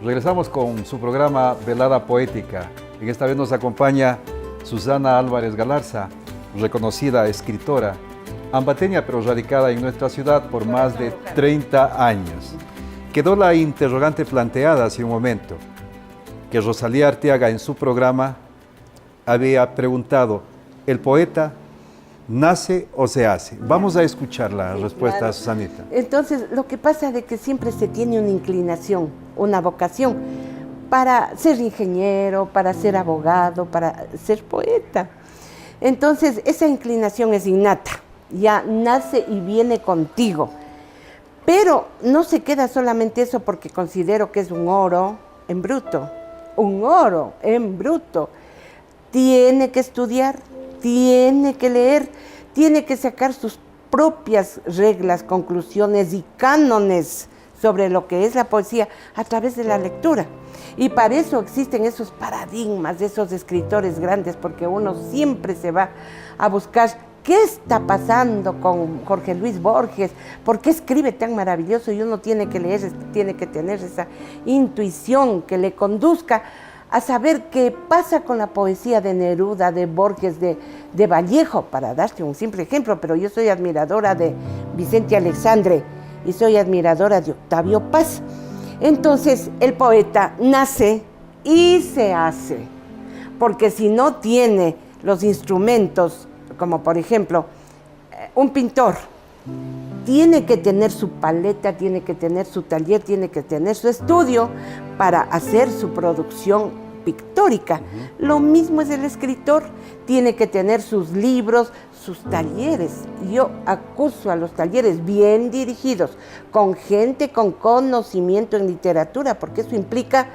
Regresamos con su programa Velada Poética. En esta vez nos acompaña Susana Álvarez Galarza, reconocida escritora, ambateña pero radicada en nuestra ciudad por más de 30 años. Quedó la interrogante planteada hace un momento, que Rosalía Arteaga en su programa había preguntado, ¿el poeta nace o se hace? Vamos a escuchar la respuesta, claro. Susanita. Entonces, lo que pasa es que siempre se tiene una inclinación, una vocación para ser ingeniero, para ser abogado, para ser poeta. Entonces, esa inclinación es innata, ya nace y viene contigo. Pero no se queda solamente eso porque considero que es un oro en bruto. Un oro en bruto. Tiene que estudiar, tiene que leer, tiene que sacar sus propias reglas, conclusiones y cánones sobre lo que es la poesía a través de la lectura. Y para eso existen esos paradigmas de esos escritores grandes, porque uno siempre se va a buscar qué está pasando con Jorge Luis Borges, por qué escribe tan maravilloso, y uno tiene que leer, tiene que tener esa intuición que le conduzca a saber qué pasa con la poesía de Neruda, de Borges, de Vallejo, para darte un simple ejemplo, pero yo soy admiradora de Vicente Alexandre y soy admiradora de Octavio Paz. Entonces, el poeta nace y se hace, porque si no tiene los instrumentos, como por ejemplo, un pintor, tiene que tener su paleta, tiene que tener su taller, tiene que tener su estudio para hacer su producción pictórica. Lo mismo es el escritor, tiene que tener sus libros, sus talleres. Yo acuso a los talleres bien dirigidos, con gente con conocimiento en literatura, porque eso implica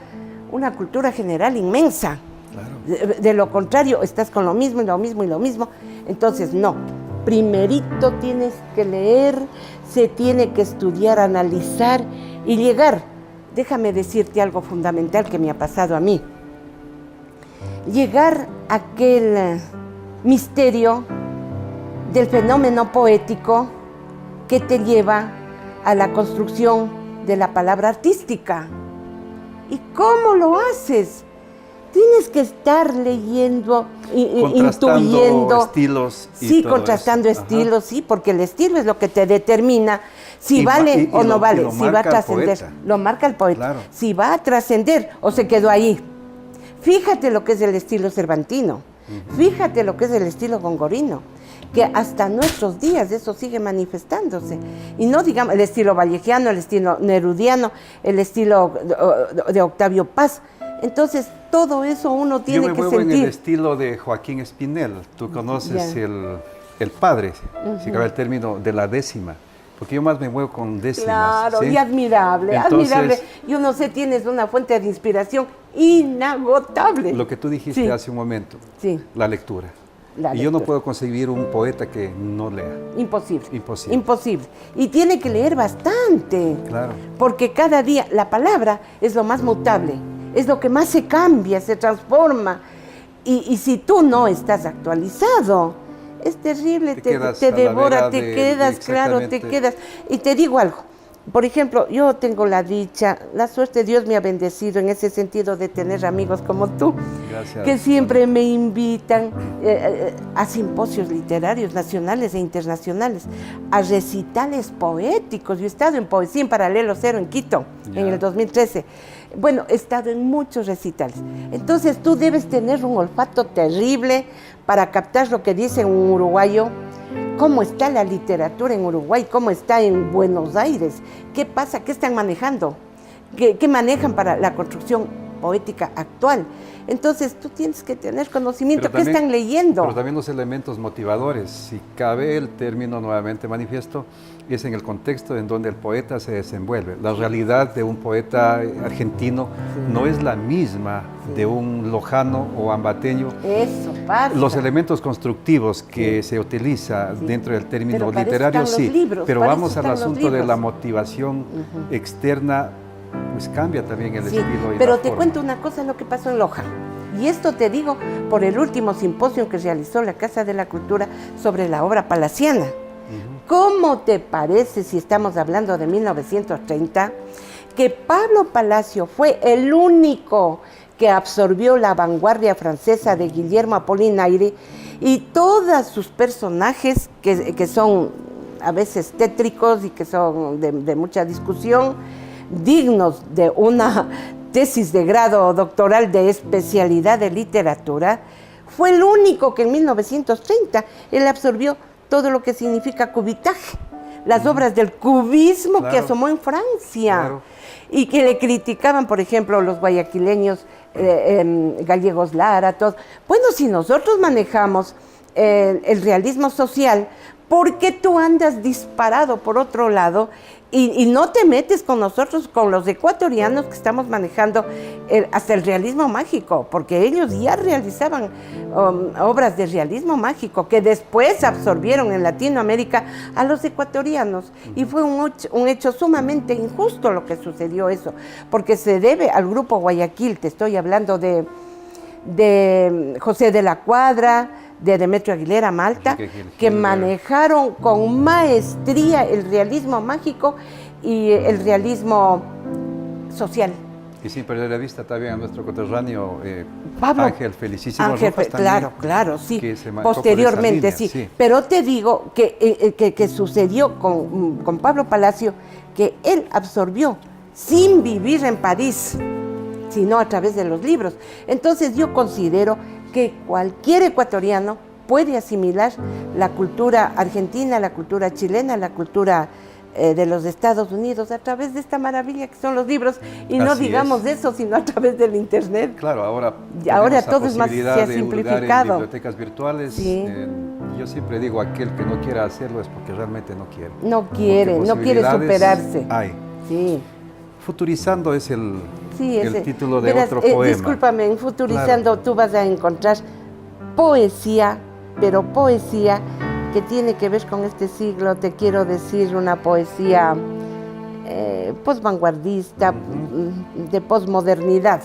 una cultura general inmensa. Claro. De lo contrario, estás con lo mismo y lo mismo y lo mismo. Entonces, no. Primerito tienes que leer, se tiene que estudiar, analizar y llegar. Déjame decirte algo fundamental que me ha pasado a mí. Llegar a aquel misterio del fenómeno poético que te lleva a la construcción de la palabra artística. ¿Y cómo lo haces? Tienes que estar leyendo, intuyendo estilos. Sí, contrastando estilos, sí, porque el estilo es lo que te determina si vale o no vale, si va a trascender. Lo marca el poeta. Claro. Si va a trascender o se quedó ahí. Fíjate lo que es el estilo cervantino, fíjate lo que es el estilo gongorino, que hasta nuestros días eso sigue manifestándose. Y no digamos el estilo vallejiano, el estilo nerudiano, el estilo de Octavio Paz. Entonces, todo eso uno tiene que sentir. Yo me muevo en el estilo de Joaquín Espinel. Tú conoces el padre, si cabe el término, de la décima. Porque yo más me muevo con décimas. Claro, ¿sí? Y admirable, entonces, admirable. Yo no sé, tienes una fuente de inspiración inagotable. Lo que tú dijiste hace un momento, la lectura. Y yo no puedo concebir un poeta que no lea. Imposible. Imposible. Imposible. Y tiene que leer bastante. Claro. Porque cada día la palabra es lo más mutable. Es lo que más se cambia, se transforma. Y si tú no estás actualizado, es terrible, te devora, te quedas, claro, te quedas. Y te digo algo, por ejemplo, yo tengo la dicha, la suerte, Dios me ha bendecido en ese sentido de tener amigos como tú, que siempre me invitan a simposios literarios nacionales e internacionales, a recitales poéticos. Yo he estado en Poesía en Paralelo Cero en Quito, en el 2013. Bueno, he estado en muchos recitales. Entonces tú debes tener un olfato terrible para captar lo que dice un uruguayo, cómo está la literatura en Uruguay, cómo está en Buenos Aires, qué pasa, qué están manejando, qué manejan para la construcción poética actual. Entonces tú tienes que tener conocimiento, qué están leyendo. Pero también los elementos motivadores, si cabe el término nuevamente manifiesto, es en el contexto en donde el poeta se desenvuelve. La realidad de un poeta argentino no es la misma de un lojano o ambateño. Eso pasa. Los elementos constructivos que se utiliza dentro del término literario, pero vamos al asunto de la motivación externa, pues cambia también el estilo y pero la te forma. Cuento una cosa, lo que pasó en Loja. Y esto te digo por el último simposio que realizó la Casa de la Cultura sobre la obra palaciana. ¿Cómo te parece, si estamos hablando de 1930, porque Pablo Palacio fue el único que absorbió la vanguardia francesa de Guillermo Apollinaire y todos sus personajes que son a veces tétricos y que son de mucha discusión, dignos de una tesis de grado doctoral de especialidad de literatura, fue el único que en 1930 él absorbió todo lo que significa cubitaje, las obras del cubismo, claro, que asomó en Francia, claro, y que le criticaban, por ejemplo, los guayaquileños, Gallegos Lara, todos. Bueno, si nosotros manejamos el realismo social, ¿por qué tú andas disparado por otro lado y no te metes con nosotros, con los ecuatorianos que estamos manejando hasta el realismo mágico? Porque ellos ya realizaban obras de realismo mágico que después absorbieron en Latinoamérica a los ecuatorianos. Y fue un hecho sumamente injusto lo que sucedió eso, porque se debe al Grupo Guayaquil, te estoy hablando de José de la Cuadra, de Demetrio Aguilera Malta, que manejaron con maestría el realismo mágico y el realismo social. Y sin perder de vista también a nuestro conterráneo Pablo, Ángel Felicísimo Ángel, Rojas también, claro, sí, que se posteriormente, sí. Pero te digo que sucedió con Pablo Palacio, que él absorbió sin vivir en París, sino a través de los libros. Entonces yo considero que cualquier ecuatoriano puede asimilar la cultura argentina, la cultura chilena, la cultura de los Estados Unidos a través de esta maravilla que son los libros, y no digamos de eso, sino a través del internet. Claro, ahora todo es más, se ha simplificado. En bibliotecas virtuales. Sí. Yo siempre digo, aquel que no quiera hacerlo es porque realmente no quiere. No quiere superarse. Hay. Sí. Futurizando es el título de verás, otro poema. Discúlpame, en Futurizando tú vas a encontrar poesía, pero poesía que tiene que ver con este siglo, te quiero decir, una poesía posvanguardista, de posmodernidad.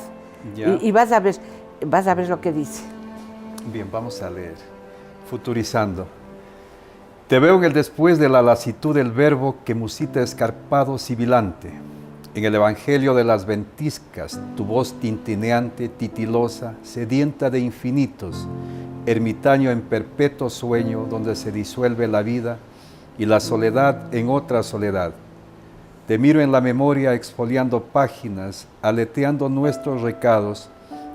Y vas a ver lo que dice. Bien, vamos a leer. Futurizando. Te veo en el después de la lasitud del verbo que musita escarpado sibilante. En el evangelio de las ventiscas, tu voz tintineante, titilosa, sedienta de infinitos, ermitaño en perpetuo sueño donde se disuelve la vida y la soledad en otra soledad. Te miro en la memoria exfoliando páginas, aleteando nuestros recados,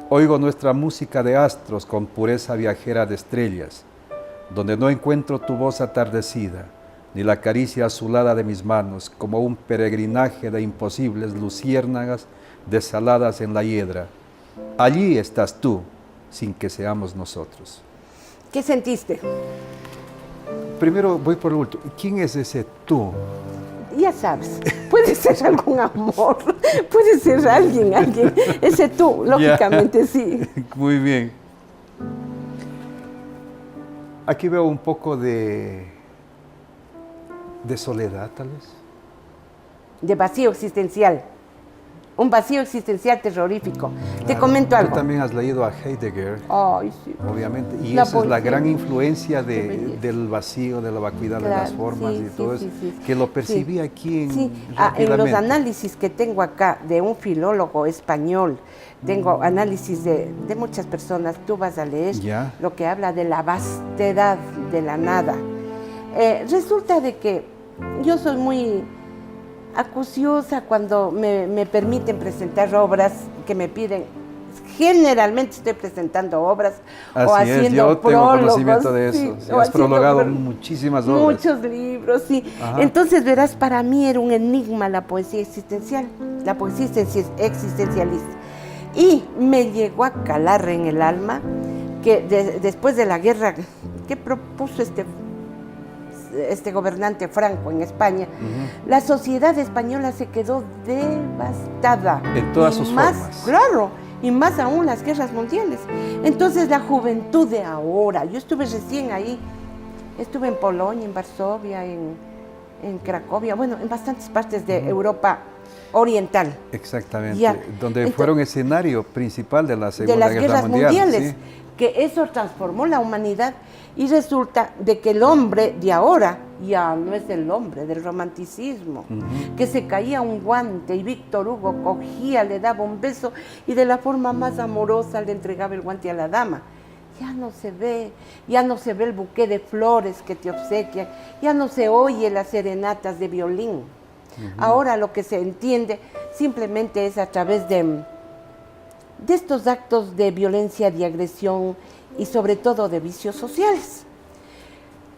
oigo nuestra música de astros con pureza viajera de estrellas, donde no encuentro tu voz atardecida, ni la caricia azulada de mis manos, como un peregrinaje de imposibles luciérnagas desaladas en la hiedra. Allí estás tú, sin que seamos nosotros. ¿Qué sentiste? Primero voy por el último. ¿Quién es ese tú? Ya sabes, puede ser algún amor, puede ser alguien. Ese tú, lógicamente, sí. Muy bien. Aquí veo un poco de soledad, tal vez. De vacío existencial. Un vacío existencial terrorífico. Claro. Te comento algo. Tú también has leído a Heidegger. Ay, sí. Obviamente. Y esa es la gran influencia del vacío, de la vacuidad, claro, de las formas, y todo eso. Que lo percibí aquí en los análisis que tengo acá de un filólogo español, tengo análisis de muchas personas. Tú vas a leer lo que habla de la vastedad de la nada. Resulta de que yo soy muy acuciosa cuando me permiten presentar obras que me piden. Generalmente estoy presentando obras o haciendo prólogos. Yo tengo conocimiento de eso. Sí, has prologado muchísimas obras. Muchos libros, sí. Ajá. Entonces, verás, para mí era un enigma la poesía existencial, la poesía existencialista. Y me llegó a calar en el alma que después de la guerra que propuso este gobernante Franco en España, la sociedad española se quedó devastada. En todas sus formas. Claro, y más aún las guerras mundiales. Entonces la juventud de ahora, yo estuve recién ahí, estuve en Polonia, en Varsovia, en Cracovia, bueno, en bastantes partes de Europa Oriental. Exactamente, donde fueron escenario principal de la Segunda Guerra Mundial. Mundiales. Sí. que eso transformó la humanidad y resulta de que el hombre de ahora ya no es el hombre del romanticismo, que se caía un guante y Víctor Hugo cogía, le daba un beso y de la forma más amorosa le entregaba el guante a la dama. Ya no se ve el buqué de flores que te obsequian, ya no se oye las serenatas de violín. Ahora lo que se entiende simplemente es a través de estos actos de violencia, de agresión y sobre todo de vicios sociales.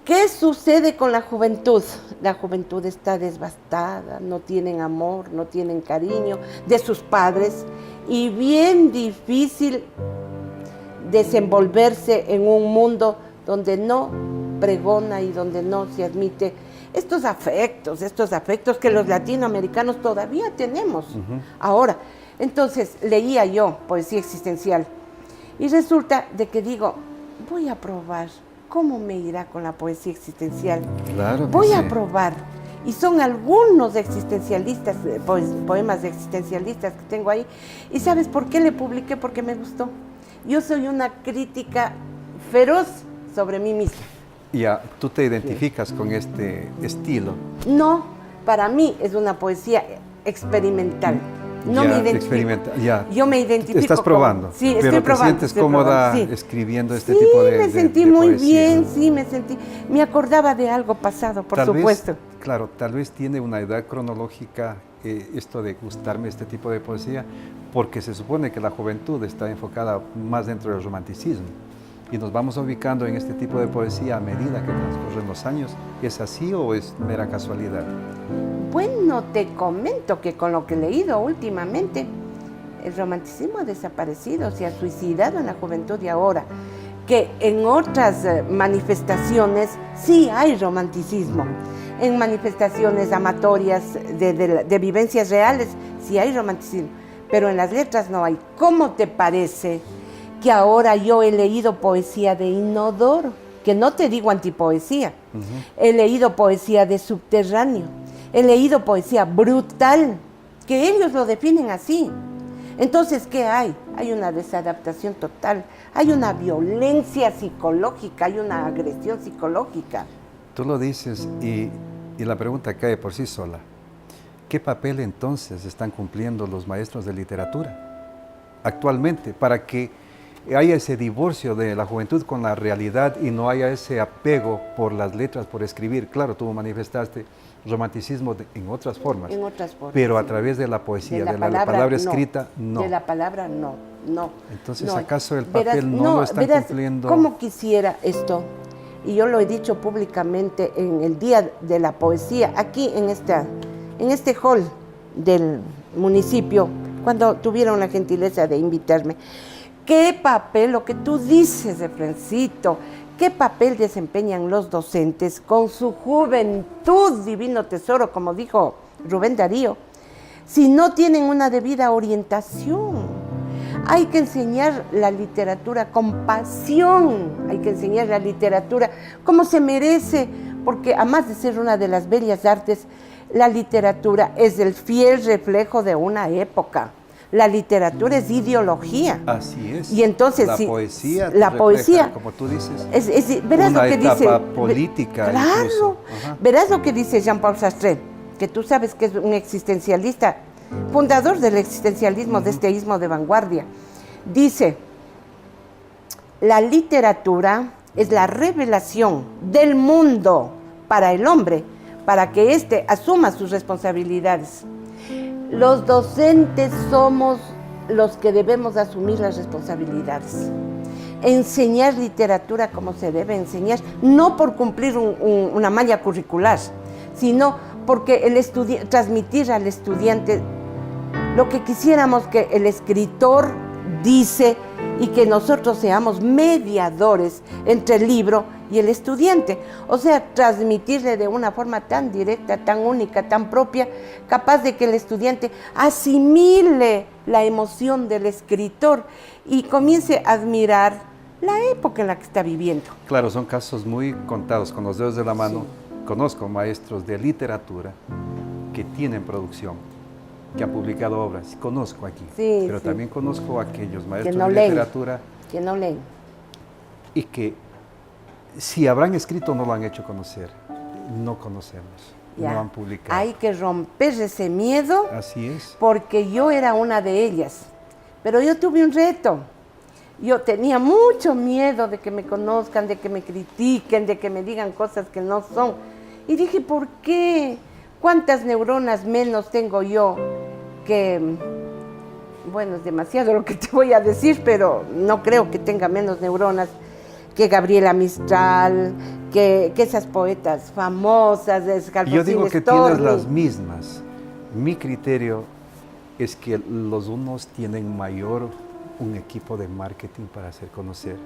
¿Qué sucede con la juventud? La juventud está devastada, no tienen amor, no tienen cariño de sus padres y bien difícil desenvolverse en un mundo donde no pregona y donde no se admite estos afectos que los latinoamericanos todavía tenemos ahora. Entonces leía yo poesía existencial y resulta de que digo, voy a probar cómo me irá con la poesía existencial. Claro que voy a sí. probar. Y son algunos existencialistas, poemas existencialistas que tengo ahí. ¿Y sabes por qué le publiqué? Porque me gustó. Yo soy una crítica feroz sobre mí misma. Ya, ¿tú te identificas con este estilo? No, para mí es una poesía experimental. No ya, me identifico. Experimenta, ya. Yo me identifico. Estás probando. Sí, pero estoy probando. ¿te sientes cómoda sí. escribiendo este tipo de me sentí de muy poesía? bien, sí, me sentí. Me acordaba de algo pasado, por supuesto. Claro, tal vez tiene una edad cronológica esto de gustarme este tipo de poesía, porque se supone que la juventud está enfocada más dentro del romanticismo. Y nos vamos ubicando en este tipo de poesía a medida que transcurren los años. ¿Es así o es mera casualidad? Bueno, te comento que con lo que he leído últimamente, el romanticismo ha desaparecido, se ha suicidado en la juventud de ahora. Que en otras manifestaciones sí hay romanticismo. En manifestaciones amatorias de vivencias reales sí hay romanticismo, pero en las letras no hay. ¿Cómo te parece que ahora yo he leído poesía de inodoro? Que no te digo antipoesía. He leído poesía de subterráneo. He leído poesía brutal, que ellos lo definen así. Entonces, ¿qué hay? Hay una desadaptación total, hay una violencia psicológica, hay una agresión psicológica. Tú lo dices y la pregunta cae por sí sola. ¿Qué papel entonces están cumpliendo los maestros de literatura actualmente para que haya ese divorcio de la juventud con la realidad y no haya ese apego por las letras, por escribir? Claro, tú manifestaste romanticismo en otras formas. En otras formas. Pero a sí. través de la poesía, de la palabra escrita, no. De la palabra, no. Entonces, no. ¿acaso el papel no lo están cumpliendo? ¿Cómo quisiera esto? Y yo lo he dicho públicamente en el Día de la Poesía, aquí en este hall del municipio, cuando tuvieron la gentileza de invitarme. ¿Qué papel, lo que tú dices, Efrencito, qué papel desempeñan los docentes con su juventud, divino tesoro, como dijo Rubén Darío, si no tienen una debida orientación? Hay que enseñar la literatura con pasión, hay que enseñar la literatura como se merece, porque además de ser una de las bellas artes, la literatura es el fiel reflejo de una época. La literatura es ideología. Así es. Y entonces, la sí, poesía, la poesía, como tú dices, verás una lo que etapa dice, política. Claro, verás lo que dice Jean-Paul Sartre, que tú sabes que es un existencialista, fundador del existencialismo, de este ismo de vanguardia. Dice, la literatura es la revelación del mundo para el hombre, para que éste asuma sus responsabilidades. Los docentes somos los que debemos asumir las responsabilidades. Enseñar literatura como se debe enseñar, no por cumplir una malla curricular, sino porque transmitir al estudiante lo que quisiéramos que el escritor dice y que nosotros seamos mediadores entre el libro y el estudiante. O sea, transmitirle de una forma tan directa, tan única, tan propia, capaz de que el estudiante asimile la emoción del escritor y comience a admirar la época en la que está viviendo. Claro, son casos muy contados con los dedos de la mano. Sí. Conozco maestros de literatura que tienen producción, que han publicado obras. Conozco aquí, Sí, pero sí. también conozco a aquellos maestros no de leen, literatura que no leen. y que si habrán escrito no lo han hecho conocer. No conocemos, Ya. no han publicado. Hay que romper ese miedo. Así es. Porque yo era una de ellas. Pero yo tuve un reto. Yo tenía mucho miedo de que me conozcan, de que me critiquen, de que me digan cosas que no son. Y dije, ¿por qué? ¿Cuántas neuronas menos tengo yo? Que, bueno, es demasiado lo que te voy a decir, pero no creo que tenga menos neuronas que Gabriela Mistral, que esas poetas famosas de Escalfocín Yo digo que Storni. tienes las mismas. Mi criterio es que los unos tienen un equipo de marketing para hacer conocer.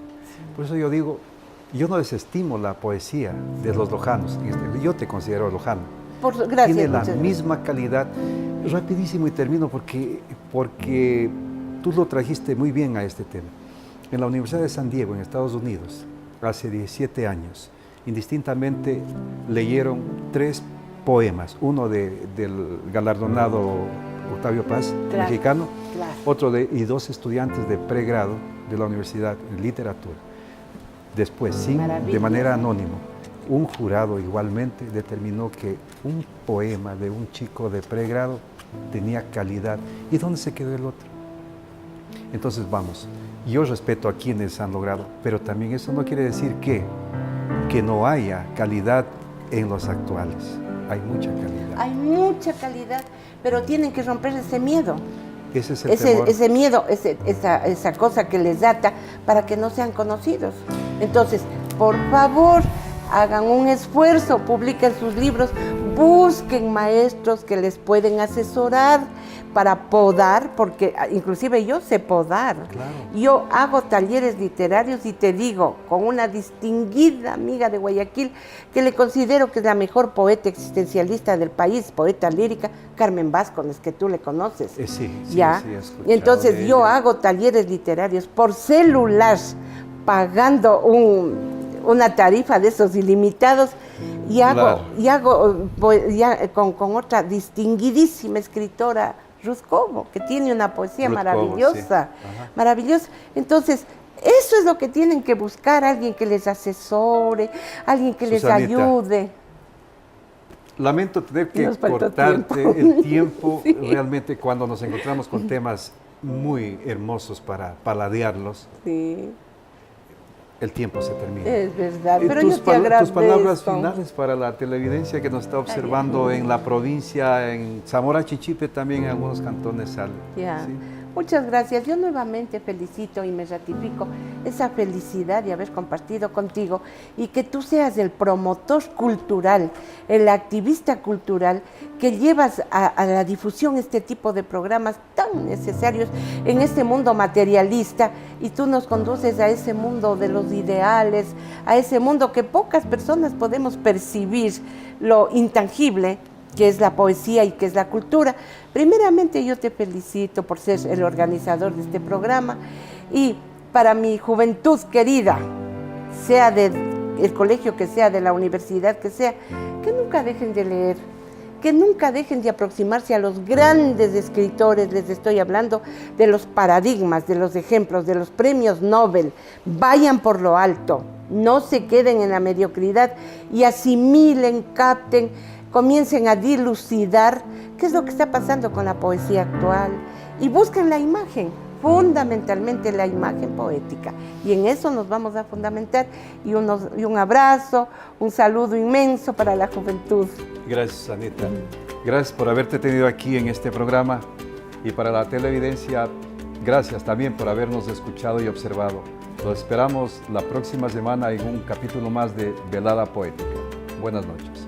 Por eso yo digo, yo no desestimo la poesía de los lojanos. Yo te considero lojano. Gracias. Tiene la muchas misma calidad. Rapidísimo y termino porque tú lo trajiste muy bien a este tema. En la Universidad de San Diego, en Estados Unidos, hace 17 años, indistintamente leyeron 3 poemas. Uno del galardonado Octavio Paz, Claro, mexicano, claro. otro y 2 estudiantes de pregrado de la universidad en literatura. Después, de Maravilloso. manera anónima, un jurado igualmente determinó que un poema de un chico de pregrado tenía calidad. ¿Y dónde se quedó el otro? Entonces vamos, yo respeto a quienes han logrado, pero también eso no quiere decir que no haya calidad en los actuales. Hay mucha calidad. Hay mucha calidad, pero tienen que romper ese miedo. Ese es el temor. Ese miedo, esa cosa que les ata para que no sean conocidos. Entonces, por favor, hagan un esfuerzo, publiquen sus libros, busquen maestros que les pueden asesorar para podar, porque inclusive yo sé podar. Claro. Yo hago talleres literarios y te digo, con una distinguida amiga de Guayaquil, que le considero que es la mejor poeta existencialista del país, poeta lírica, Carmen Vázquez, que tú le conoces. Sí, ¿Ya? he escuchado Y entonces de yo ella. hago talleres literarios por celular, pagando una tarifa de esos ilimitados, y hago, con otra distinguidísima escritora, Ruth Cobo, que tiene una poesía Ruth Cobo, maravillosa, sí. maravillosa. Entonces, eso es lo que tienen que buscar, alguien que les asesore, alguien que les Susanita, ayude. Lamento tener que Nos faltó cortarte tiempo. el tiempo. Sí. Realmente cuando nos encontramos con temas muy hermosos para paladearlos, Sí, el tiempo se termina. es verdad, pero tus yo te agradezco. tus palabras finales para la televidencia que nos está observando en la provincia, en Zamora Chinchipe, también en algunos cantones sale. Ya. ¿Sí? Muchas gracias. Yo nuevamente felicito y me ratifico esa felicidad de haber compartido contigo y que tú seas el promotor cultural, el activista cultural que llevas a la difusión este tipo de programas tan necesarios en este mundo materialista, y tú nos conduces a ese mundo de los ideales, a ese mundo que pocas personas podemos percibir, lo intangible que es la poesía y que es la cultura. Primeramente yo te felicito por ser el organizador de este programa, y para mi juventud querida, sea del colegio que sea, de la universidad que sea, que nunca dejen de leer, que nunca dejen de aproximarse a los grandes escritores. Les estoy hablando de los paradigmas, de los ejemplos, de los premios Nobel. Vayan por lo alto, no se queden en la mediocridad y asimilen, capten, comiencen a dilucidar qué es lo que está pasando con la poesía actual y busquen la imagen, fundamentalmente la imagen poética. Y en eso nos vamos a fundamentar. Y un abrazo, un saludo inmenso para la juventud. Gracias, Anita. Gracias por haberte tenido aquí en este programa, y para la televidencia, gracias también por habernos escuchado y observado. Los esperamos la próxima semana en un capítulo más de Velada Poética. Buenas noches.